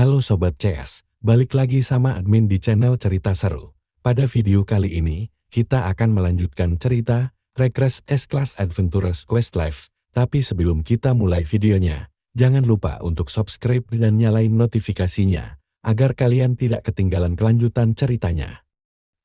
Halo Sobat CS, balik lagi sama admin di channel Cerita Seru. Pada video kali ini, kita akan melanjutkan cerita Regress S-Class Adventurous Quest Life. Tapi sebelum kita mulai videonya, jangan lupa untuk subscribe dan nyalain notifikasinya, agar kalian tidak ketinggalan kelanjutan ceritanya.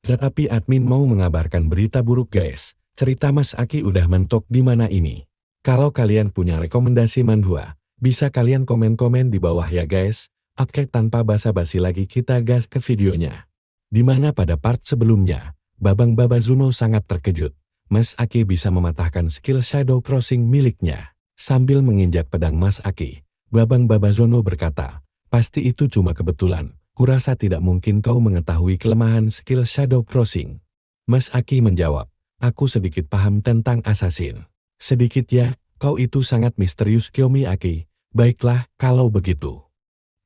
Tetapi admin mau mengabarkan berita buruk guys, cerita Mas Aki udah mentok di mana ini. Kalau kalian punya rekomendasi manhwa, bisa kalian komen-komen di bawah ya guys. Oke, tanpa basa-basi lagi kita gas ke videonya. Dimana pada part sebelumnya, Babang Babazuno sangat terkejut. Mas Aki bisa mematahkan skill Shadow Crossing miliknya. Sambil menginjak pedang Mas Aki, Babang Babazuno berkata, "Pasti itu cuma kebetulan, kurasa tidak mungkin kau mengetahui kelemahan skill Shadow Crossing." Mas Aki menjawab, "Aku sedikit paham tentang assassin." "Sedikit ya, kau itu sangat misterius Kiyomi Aki. Baiklah, kalau begitu."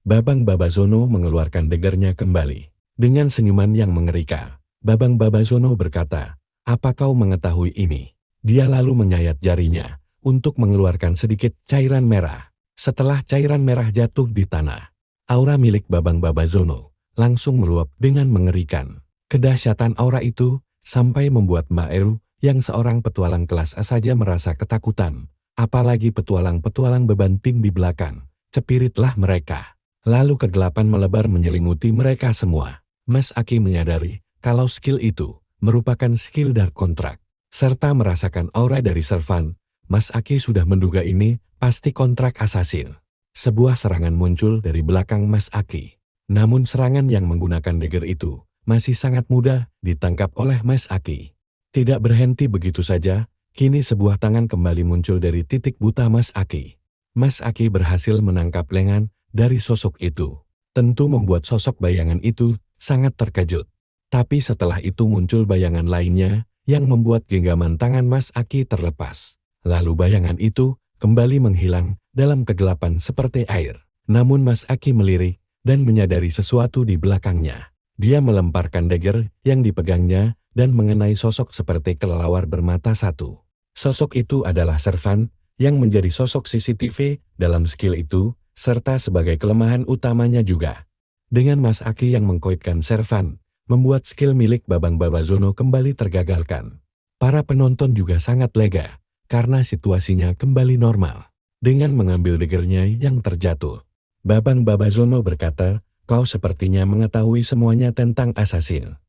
Babang Babazuno mengeluarkan daggernya kembali. Dengan senyuman yang mengerikan, Babang Babazuno berkata, "Apa kau mengetahui ini?" Dia lalu menyayat jarinya untuk mengeluarkan sedikit cairan merah. Setelah cairan merah jatuh di tanah, aura milik Babang Babazuno langsung meluap dengan mengerikan. Kedahsyatan aura itu sampai membuat Mbak Eru yang seorang petualang kelas A saja merasa ketakutan. Apalagi petualang-petualang beban tim di belakang. Cepiritlah mereka. Lalu kegelapan melebar menyelimuti mereka semua. Mas Aki menyadari kalau skill itu merupakan skill dark kontrak, serta merasakan aura dari servan. Mas Aki sudah menduga ini pasti kontrak assassin. Sebuah serangan muncul dari belakang Mas Aki. Namun serangan yang menggunakan dagger itu masih sangat mudah ditangkap oleh Mas Aki. Tidak berhenti begitu saja, kini sebuah tangan kembali muncul dari titik buta Mas Aki. Mas Aki berhasil menangkap lengan dari sosok itu. Tentu membuat sosok bayangan itu sangat terkejut. Tapi setelah itu muncul bayangan lainnya yang membuat genggaman tangan Mas Aki terlepas. Lalu bayangan itu kembali menghilang dalam kegelapan seperti air. Namun Mas Aki melirik dan menyadari sesuatu di belakangnya. Dia melemparkan dagger yang dipegangnya dan mengenai sosok seperti kelelawar bermata satu. Sosok itu adalah servan yang menjadi sosok CCTV dalam skill itu, serta sebagai kelemahan utamanya juga. Dengan Mas Aki yang mengkoitkan servan, membuat skill milik Babang Babazuno kembali tergagalkan. Para penonton juga sangat lega, karena situasinya kembali normal. Dengan mengambil daggernya yang terjatuh, Babang Babazuno berkata, "Kau sepertinya mengetahui semuanya tentang assassin."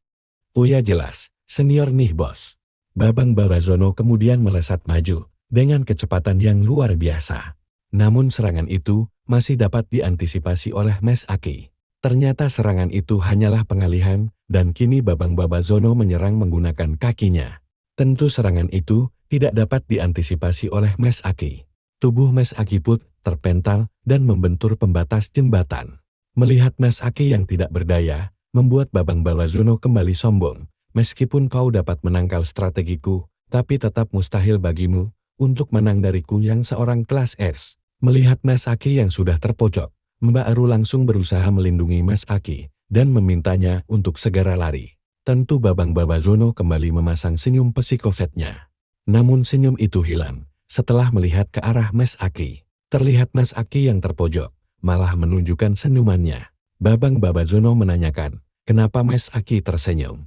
"Oh ya jelas, senior nih bos." Babang Babazuno kemudian melesat maju, dengan kecepatan yang luar biasa. Namun serangan itu masih dapat diantisipasi oleh Mas Aki. Ternyata serangan itu hanyalah pengalihan, dan kini Babang Babazuno menyerang menggunakan kakinya. Tentu serangan itu tidak dapat diantisipasi oleh Mas Aki. Tubuh Mas Aki pun terpental dan membentur pembatas jembatan. Melihat Mas Aki yang tidak berdaya, membuat Babang Babazuno kembali sombong. "Meskipun kau dapat menangkal strategiku, tapi tetap mustahil bagimu untuk menang dariku yang seorang kelas S." Melihat Mas Aki yang sudah terpojok, Mbak Eru langsung berusaha melindungi Mas Aki dan memintanya untuk segera lari. Tentu Babang Babazuno kembali memasang senyum psikofatnya. Namun senyum itu hilang setelah melihat ke arah Mas Aki. Terlihat Mas Aki yang terpojok malah menunjukkan senyumannya. Babang Babazuno menanyakan, "Kenapa Mas Aki tersenyum?"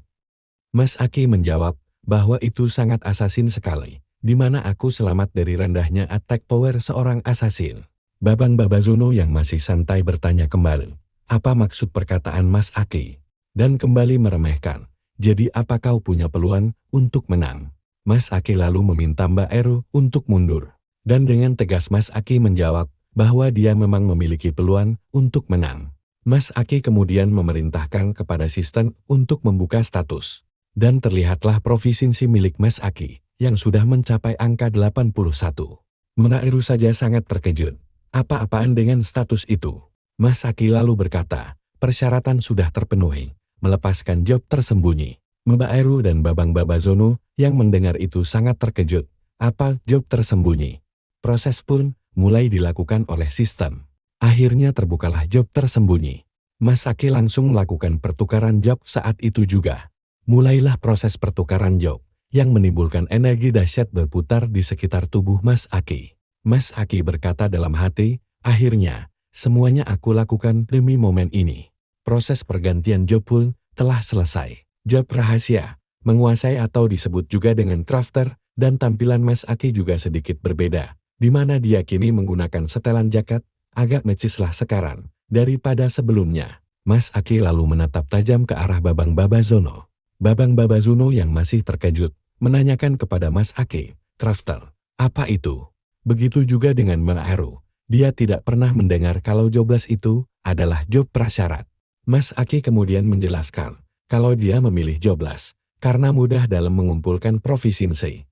Mas Aki menjawab bahwa itu sangat assassin sekali. Di mana aku selamat dari rendahnya attack power seorang assassin. Babang Babazuno yang masih santai bertanya kembali, "Apa maksud perkataan Mas Aki?" Dan kembali meremehkan, "Jadi apa kau punya peluang untuk menang?" Mas Aki lalu meminta Mbak Eru untuk mundur. Dan dengan tegas Mas Aki menjawab bahwa dia memang memiliki peluang untuk menang. Mas Aki kemudian memerintahkan kepada asisten untuk membuka status. Dan terlihatlah provinsi milik Mas Aki yang sudah mencapai angka 81. Mbak Eru saja sangat terkejut. Apa-apaan dengan status itu? Mas Aki lalu berkata, "Persyaratan sudah terpenuhi, melepaskan job tersembunyi." Mbak Eru dan Babang Babazuno yang mendengar itu sangat terkejut. Apa job tersembunyi? Proses pun mulai dilakukan oleh sistem. Akhirnya terbukalah job tersembunyi. Mas Aki langsung melakukan pertukaran job saat itu juga. Mulailah proses pertukaran job yang menimbulkan energi dahsyat berputar di sekitar tubuh Mas Aki. Mas Aki berkata dalam hati, "Akhirnya, Semuanya aku lakukan demi momen ini. Proses pergantian job pun telah selesai. Job rahasia, menguasai atau disebut juga dengan crafter, dan tampilan Mas Aki juga sedikit berbeda, di mana dia kini menggunakan setelan jaket, agak necislah sekarang, daripada sebelumnya. Mas Aki lalu menatap tajam ke arah Babang Babazono. Babang Babazono yang masih terkejut, menanyakan kepada Mas Aki, crafter, apa itu? Begitu juga dengan Mbak Eru. Dia tidak pernah mendengar kalau joblas itu adalah job prasyarat. Mas Aki kemudian menjelaskan kalau dia memilih joblas karena mudah dalam mengumpulkan proficiency.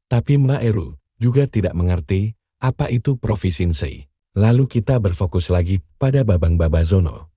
Tapi Mbak Eru juga tidak mengerti apa itu proficiency. Lalu kita berfokus lagi pada Babang Babazono.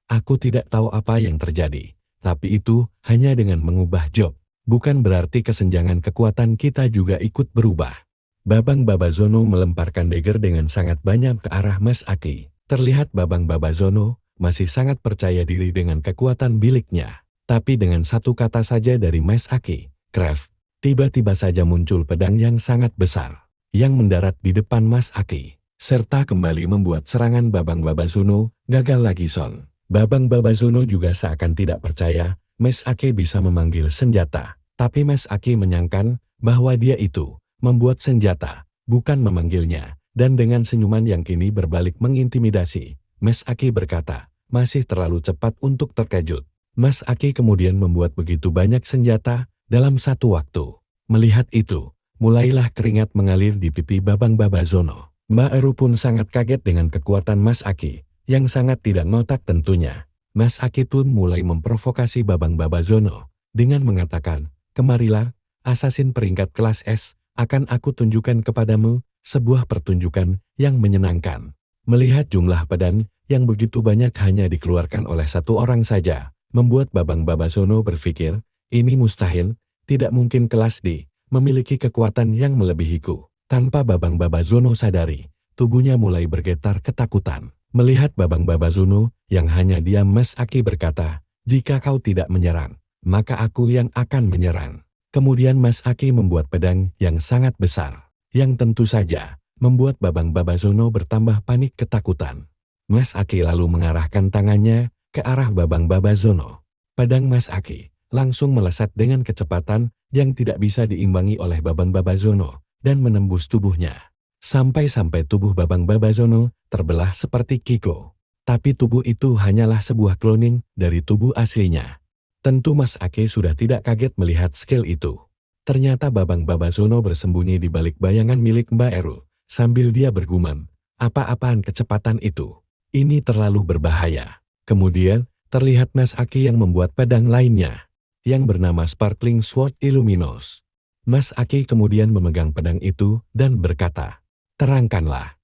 Aku tidak tahu apa yang terjadi, tapi itu hanya dengan mengubah job. Bukan berarti kesenjangan kekuatan kita juga ikut berubah. Babang Babazono melemparkan dagger dengan sangat banyak ke arah Mas Aki. Terlihat Babang Babazono masih sangat percaya diri dengan kekuatan biliknya. Tapi dengan satu kata saja dari Mas Aki, Craft, tiba-tiba saja muncul pedang yang sangat besar, yang mendarat di depan Mas Aki, serta kembali membuat serangan Babang Babazono gagal lagi son. Babang Babazono juga seakan tidak percaya Mas Aki bisa memanggil senjata. Tapi Mas Aki menyangkan bahwa dia itu membuat senjata, bukan memanggilnya, dan dengan senyuman yang kini berbalik mengintimidasi, Mas Aki berkata, masih terlalu cepat untuk terkejut. Mas Aki kemudian membuat begitu banyak senjata dalam satu waktu. Melihat itu, mulailah keringat mengalir di pipi Babang Babazono. Mbak Eru pun sangat kaget dengan kekuatan Mas Aki, yang sangat tidak notak tentunya. Mas Aki pun mulai memprovokasi Babang Babazono, dengan mengatakan, kemarilah, asasin peringkat kelas S, akan aku tunjukkan kepadamu sebuah pertunjukan yang menyenangkan. Melihat jumlah pedang yang begitu banyak hanya dikeluarkan oleh satu orang saja, membuat Babang Babazono berpikir, ini mustahil, tidak mungkin kelas D memiliki kekuatan yang melebihiku. Tanpa Babang Babazono sadari, tubuhnya mulai bergetar ketakutan. Melihat Babang Babazono yang hanya diam, Mas Aki berkata, jika kau tidak menyerang, maka aku yang akan menyerang. Kemudian Mas Aki membuat pedang yang sangat besar, yang tentu saja membuat Babang Babazono bertambah panik ketakutan. Mas Aki lalu mengarahkan tangannya ke arah Babang Babazono. Pedang Mas Aki langsung melesat dengan kecepatan yang tidak bisa diimbangi oleh Babang Babazono dan menembus tubuhnya. Sampai-sampai tubuh Babang Babazono terbelah seperti Kiko. Tapi tubuh itu hanyalah sebuah cloning dari tubuh aslinya. Tentu Mas Aki sudah tidak kaget melihat skill itu. Ternyata Babang Babazono bersembunyi di balik bayangan milik Mbak Eru, sambil dia bergumam, apa-apaan kecepatan itu? Ini terlalu berbahaya. Kemudian, terlihat Mas Aki yang membuat pedang lainnya, yang bernama Sparkling Sword Illuminous. Mas Aki kemudian memegang pedang itu dan berkata, terangkanlah.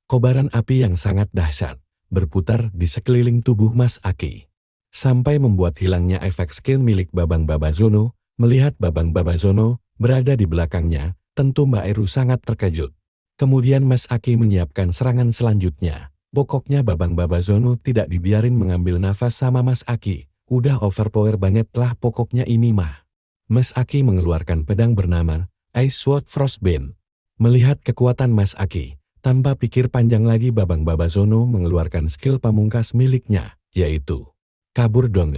Kobaran api yang sangat dahsyat berputar di sekeliling tubuh Mas Aki, sampai membuat hilangnya efek skill milik Babang Babazono. Melihat Babang Babazono berada di belakangnya, tentu Mbak Eru sangat terkejut. Kemudian Mas Aki menyiapkan serangan selanjutnya. Pokoknya Babang Babazono tidak dibiarin mengambil nafas sama Mas Aki. Udah overpower banget lah pokoknya ini mah. Mas Aki mengeluarkan pedang bernama Ice Sword Frostbane. Melihat kekuatan Mas Aki, tanpa pikir panjang lagi Babang Babazono mengeluarkan skill pamungkas miliknya, yaitu kabur dong.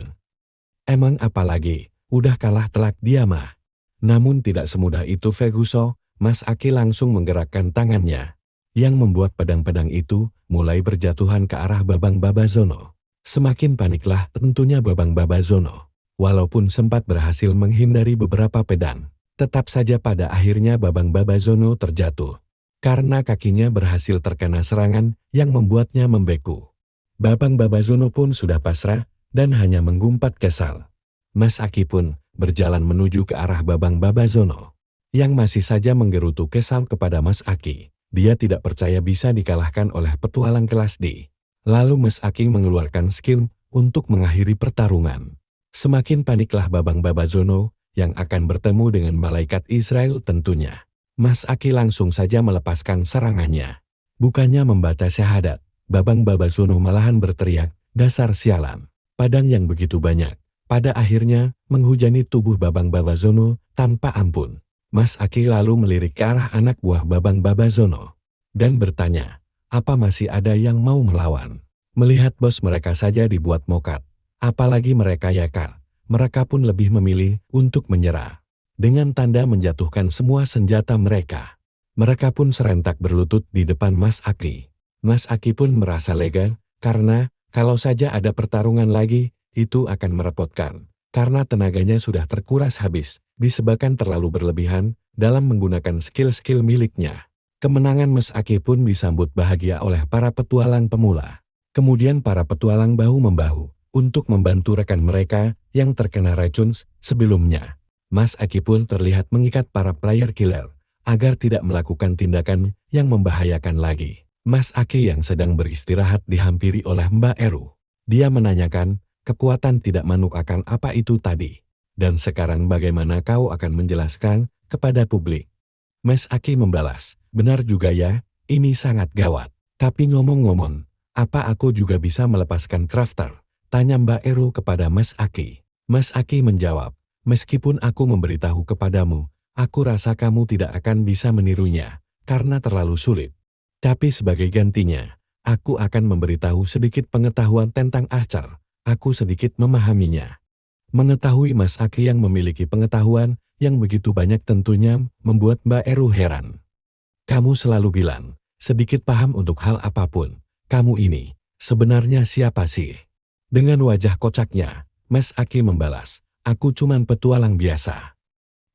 Emang apalagi, udah kalah telak dia mah. Namun tidak semudah itu Veguso. Mas Aki langsung menggerakkan tangannya, yang membuat pedang-pedang itu mulai berjatuhan ke arah Babang Babazono. Semakin paniklah tentunya Babang Babazono. Walaupun sempat berhasil menghindari beberapa pedang, tetap saja pada akhirnya Babang Babazono terjatuh, karena kakinya berhasil terkena serangan yang membuatnya membeku. Babang Babazono pun sudah pasrah dan hanya menggumpat kesal. Mas Aki pun berjalan menuju ke arah Babang Babazono, yang masih saja menggerutu kesal kepada Mas Aki. Dia tidak percaya bisa dikalahkan oleh petualang kelas D. Lalu Mas Aki mengeluarkan skill untuk mengakhiri pertarungan. Semakin paniklah Babang Babazono yang akan bertemu dengan malaikat Israel tentunya. Mas Aki langsung saja melepaskan serangannya. Bukannya membaca syahadat, Babang Babazono malahan berteriak, dasar sialan. Pedang yang begitu banyak, pada akhirnya menghujani tubuh Babang Babazono tanpa ampun. Mas Aki lalu melirik ke arah anak buah Babang Babazono dan bertanya, Apa masih ada yang mau melawan? Melihat bos mereka saja dibuat mokat. Apalagi mereka yakar. Mereka pun lebih memilih untuk menyerah. Dengan tanda menjatuhkan semua senjata mereka. Mereka pun serentak berlutut di depan Mas Aki. Mas Aki pun merasa lega, karena kalau saja ada pertarungan lagi, itu akan merepotkan. Karena tenaganya sudah terkuras habis, disebabkan terlalu berlebihan dalam menggunakan skill-skill miliknya. Kemenangan Mas Aki pun disambut bahagia oleh para petualang pemula. Kemudian para petualang bahu-membahu untuk membantu rekan mereka yang terkena racun sebelumnya. Mas Aki pun terlihat mengikat para player killer agar tidak melakukan tindakan yang membahayakan lagi. Mas Aki yang sedang beristirahat dihampiri oleh Mbak Eru. Dia menanyakan, kekuatan tidak menukar apa itu tadi? Dan sekarang bagaimana kau akan menjelaskan kepada publik? Mas Aki membalas, benar juga ya, ini sangat gawat. Tapi ngomong-ngomong, apa aku juga bisa melepaskan crafter? Tanya Mbak Eru kepada Mas Aki. Mas Aki menjawab, meskipun aku memberitahu kepadamu, aku rasa kamu tidak akan bisa menirunya, karena terlalu sulit. Tapi sebagai gantinya, aku akan memberitahu sedikit pengetahuan tentang Archer. Aku sedikit memahaminya. Mengetahui Mas Aki yang memiliki pengetahuan yang begitu banyak tentunya membuat Mbak Eru heran. Kamu selalu bilang, sedikit paham untuk hal apapun. Kamu ini, sebenarnya siapa sih? Dengan wajah kocaknya, Mas Aki membalas, aku cuman petualang biasa.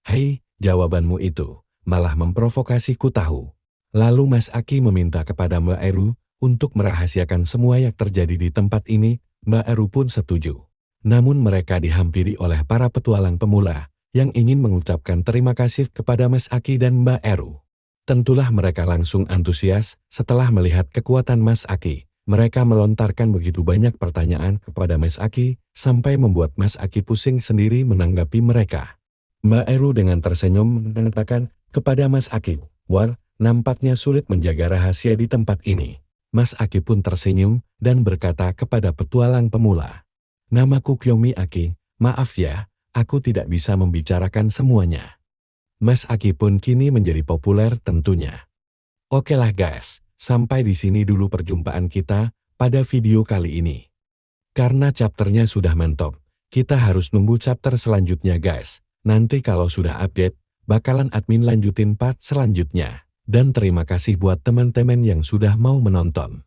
Hei, jawabanmu itu, malah memprovokasiku tahu. Lalu Mas Aki meminta kepada Mbak Eru untuk merahasiakan semua yang terjadi di tempat ini. Mbak Eru pun setuju. Namun mereka dihampiri oleh para petualang pemula yang ingin mengucapkan terima kasih kepada Mas Aki dan Mbak Eru. Tentulah mereka langsung antusias setelah melihat kekuatan Mas Aki. Mereka melontarkan begitu banyak pertanyaan kepada Mas Aki sampai membuat Mas Aki pusing sendiri menanggapi mereka. Mbak Eru dengan tersenyum mengatakan kepada Mas Aki, "Wah, nampaknya sulit menjaga rahasia di tempat ini." Mas Aki pun tersenyum dan berkata kepada petualang pemula, "Namaku Kyomi Aki, maaf ya, aku tidak bisa membicarakan semuanya." Mas Aki pun kini menjadi populer tentunya. Oke lah guys, sampai di sini dulu perjumpaan kita pada video kali ini. Karena chapternya sudah mentok, kita harus nunggu chapter selanjutnya guys. Nanti kalau sudah update, bakalan admin lanjutin part selanjutnya. Dan terima kasih buat teman-teman yang sudah mau menonton.